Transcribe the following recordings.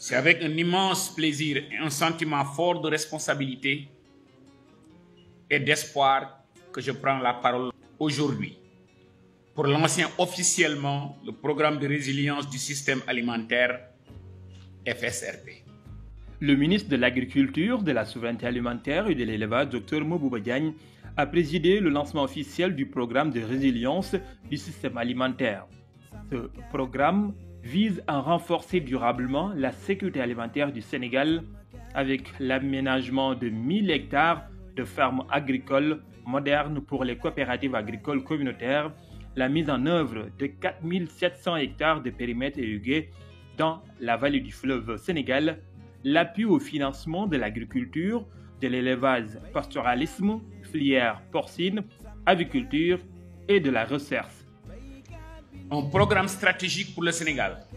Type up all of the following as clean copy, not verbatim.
C'est avec un immense plaisir et un sentiment fort de responsabilité et d'espoir que je prends la parole aujourd'hui pour lancer officiellement le programme de résilience du système alimentaire FSRP. Le ministre de l'Agriculture, de la Souveraineté alimentaire et de l'Élevage, Dr Mabouba Diagne, a présidé le lancement officiel du programme de résilience du système alimentaire. Ce programme vise à renforcer durablement la sécurité alimentaire du Sénégal avec l'aménagement de 1000 hectares de fermes agricoles modernes pour les coopératives agricoles communautaires, la mise en œuvre de 4700 hectares de périmètres irrigués dans la vallée du fleuve Sénégal, l'appui au financement de l'agriculture, de l'élevage, pastoralisme, filière porcine, aviculture et de la recherche. Un programme stratégique pour le Sénégal,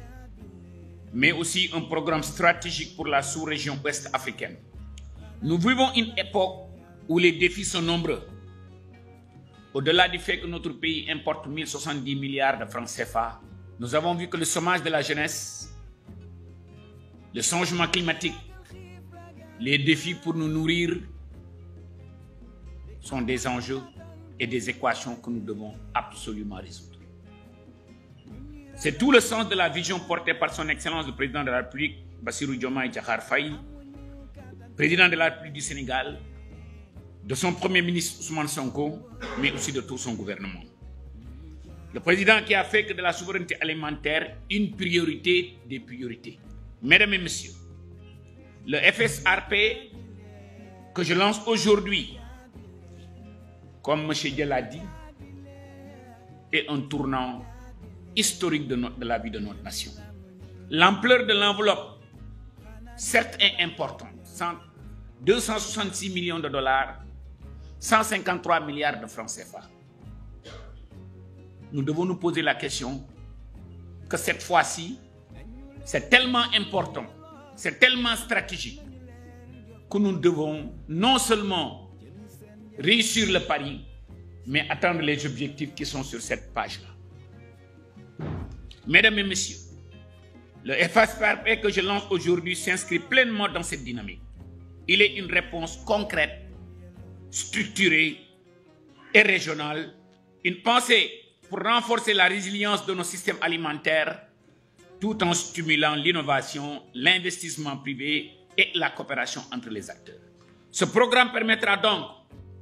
mais aussi un programme stratégique pour la sous-région ouest africaine. Nous vivons une époque où les défis sont nombreux. Au-delà du fait que notre pays importe 1070 milliards de francs CFA, nous avons vu que le chômage de la jeunesse, le changement climatique, les défis pour nous nourrir sont des enjeux et des équations que nous devons absolument résoudre. C'est tout le sens de la vision portée par son Excellence le Président de la République, Bassirou Diomaye Diakhar Faye, Président de la République du Sénégal, de son Premier ministre Ousmane Sonko, mais aussi de tout son gouvernement. Le Président qui a fait que de la souveraineté alimentaire une priorité des priorités. Mesdames et Messieurs, le FSRP que je lance aujourd'hui, comme M. Diel l'a dit, est un tournant historique de la vie de notre nation. L'ampleur de l'enveloppe, certes, est importante. 266 millions de dollars, 153 milliards de francs CFA. Nous devons nous poser la question que cette fois-ci, c'est tellement important, c'est tellement stratégique que nous devons non seulement réussir le pari, mais atteindre les objectifs qui sont sur cette page-là. Mesdames et Messieurs, le FSRP que je lance aujourd'hui s'inscrit pleinement dans cette dynamique. Il est une réponse concrète, structurée et régionale, une pensée pour renforcer la résilience de nos systèmes alimentaires tout en stimulant l'innovation, l'investissement privé et la coopération entre les acteurs. Ce programme permettra donc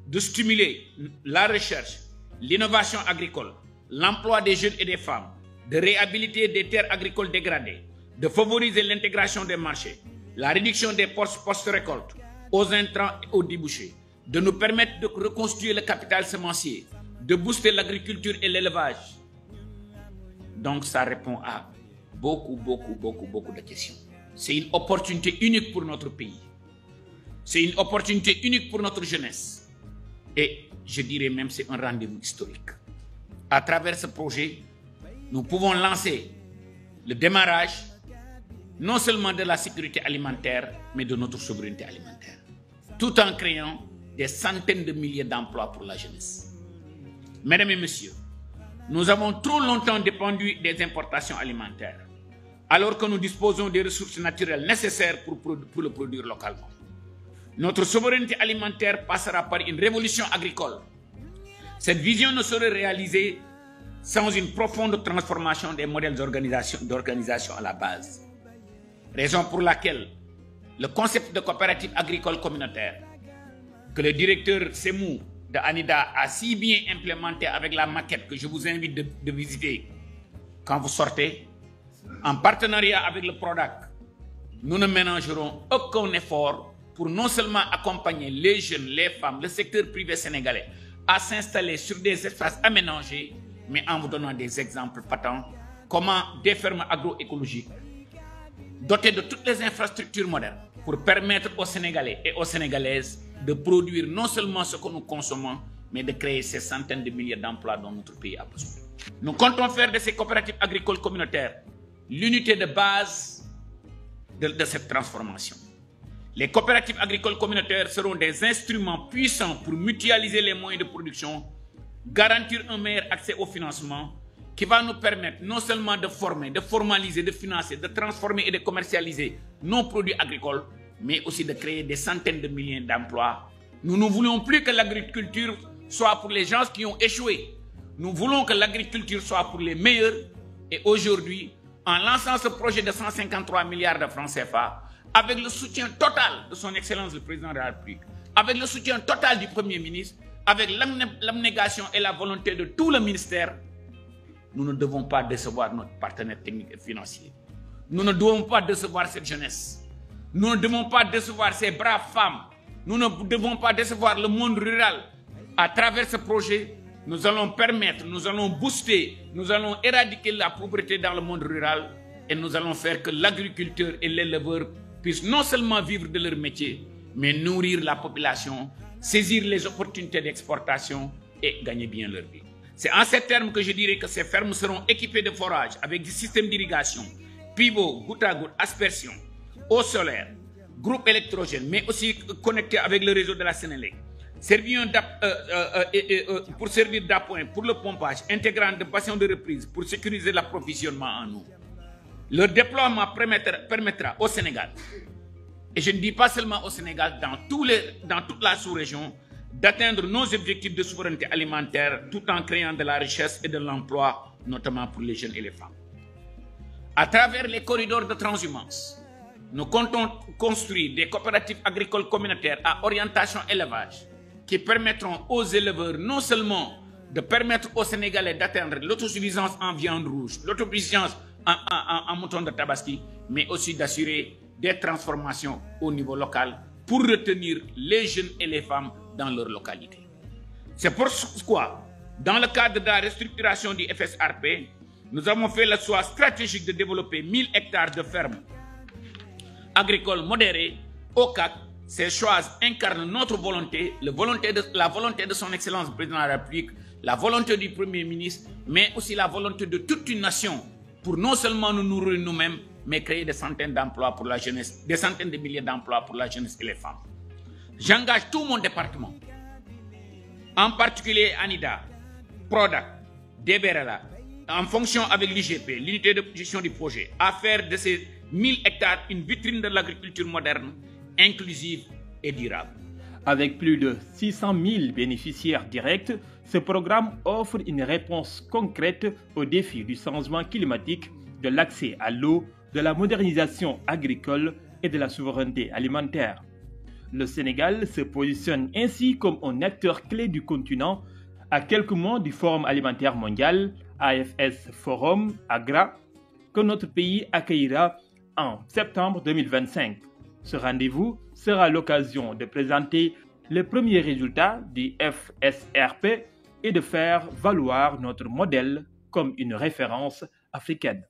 de stimuler la recherche, l'innovation agricole, l'emploi des jeunes et des femmes, de réhabiliter des terres agricoles dégradées, de favoriser l'intégration des marchés, la réduction des postes post-récolte, aux intrants et aux débouchés, de nous permettre de reconstruire le capital semencier, de booster l'agriculture et l'élevage. Donc ça répond à beaucoup de questions. C'est une opportunité unique pour notre pays. C'est une opportunité unique pour notre jeunesse. Et je dirais même c'est un rendez-vous historique. À travers ce projet, nous pouvons lancer le démarrage non seulement de la sécurité alimentaire, mais de notre souveraineté alimentaire, tout en créant des centaines de milliers d'emplois pour la jeunesse. Mesdames et Messieurs, nous avons trop longtemps dépendu des importations alimentaires, alors que nous disposons des ressources naturelles nécessaires pour le produire localement. Notre souveraineté alimentaire passera par une révolution agricole. Cette vision ne serait réalisée sans une profonde transformation des modèles d'organisation à la base. Raison pour laquelle le concept de coopérative agricole communautaire, que le directeur Semou de ANIDA a si bien implémenté avec la maquette que je vous invite de visiter quand vous sortez, en partenariat avec le PRODAC, nous ne ménagerons aucun effort pour non seulement accompagner les jeunes, les femmes, le secteur privé sénégalais à s'installer sur des espaces aménagés, mais en vous donnant des exemples patents, comment des fermes agroécologiques dotées de toutes les infrastructures modernes pour permettre aux Sénégalais et aux Sénégalaises de produire non seulement ce que nous consommons, mais de créer ces centaines de milliers d'emplois dont notre pays a besoin. Nous comptons faire de ces coopératives agricoles communautaires l'unité de base de cette transformation. Les coopératives agricoles communautaires seront des instruments puissants pour mutualiser les moyens de production, garantir un meilleur accès au financement qui va nous permettre non seulement de former, de formaliser, de financer, de transformer et de commercialiser nos produits agricoles, mais aussi de créer des centaines de milliers d'emplois. Nous ne voulons plus que l'agriculture soit pour les gens qui ont échoué. Nous voulons que l'agriculture soit pour les meilleurs. Et aujourd'hui, en lançant ce projet de 153 milliards de francs CFA, avec le soutien total de son Excellence le Président de la République, avec le soutien total du Premier ministre, avec l'abnégation et la volonté de tout le ministère, nous ne devons pas décevoir notre partenaire technique et financier. Nous ne devons pas décevoir cette jeunesse. Nous ne devons pas décevoir ces braves femmes. Nous ne devons pas décevoir le monde rural. À travers ce projet, nous allons permettre, nous allons booster, nous allons éradiquer la pauvreté dans le monde rural et nous allons faire que l'agriculteur et l'éleveur puissent non seulement vivre de leur métier, mais nourrir la population, saisir les opportunités d'exportation et gagner bien leur vie. C'est en ces termes que je dirais que ces fermes seront équipées de forages avec des systèmes d'irrigation, pivot, goutte à goutte, aspersion, eau solaire, groupe électrogène, mais aussi connectés avec le réseau de la Sénélec, pour servir d'appoint pour le pompage, intégrant des bassins de reprise pour sécuriser l'approvisionnement en eau. Leur déploiement permettra au Sénégal, et je ne dis pas seulement au Sénégal, dans toute la sous-région, d'atteindre nos objectifs de souveraineté alimentaire tout en créant de la richesse et de l'emploi, notamment pour les jeunes et les femmes. À travers les corridors de transhumance, nous comptons construire des coopératives agricoles communautaires à orientation élevage qui permettront aux éleveurs non seulement de permettre aux Sénégalais d'atteindre l'autosuffisance en viande rouge, l'autosuffisance en mouton de tabaski, mais aussi d'assurer des transformations au niveau local pour retenir les jeunes et les femmes dans leur localité. C'est pourquoi, dans le cadre de la restructuration du FSRP, nous avons fait le choix stratégique de développer 1000 hectares de fermes agricoles modérées au CAC. Ces choix incarnent notre volonté, la volonté de son Excellence le Président de la République, la volonté du Premier ministre, mais aussi la volonté de toute une nation pour non seulement nous nourrir nous-mêmes, mais créer des centaines d'emplois pour la jeunesse, des centaines de milliers d'emplois pour la jeunesse et les femmes. J'engage tout mon département, en particulier ANIDA, PRODAC, DBRLA, en fonction avec l'IGP, l'unité de gestion du projet, à faire de ces 1000 hectares une vitrine de l'agriculture moderne, inclusive et durable. Avec plus de 600 000 bénéficiaires directs, ce programme offre une réponse concrète aux défis du changement climatique, de l'accès à l'eau, de la modernisation agricole et de la souveraineté alimentaire. Le Sénégal se positionne ainsi comme un acteur clé du continent à quelques mois du Forum alimentaire mondial, AFS Forum Agra, que notre pays accueillera en septembre 2025. Ce rendez-vous sera l'occasion de présenter les premiers résultats du FSRP et de faire valoir notre modèle comme une référence africaine.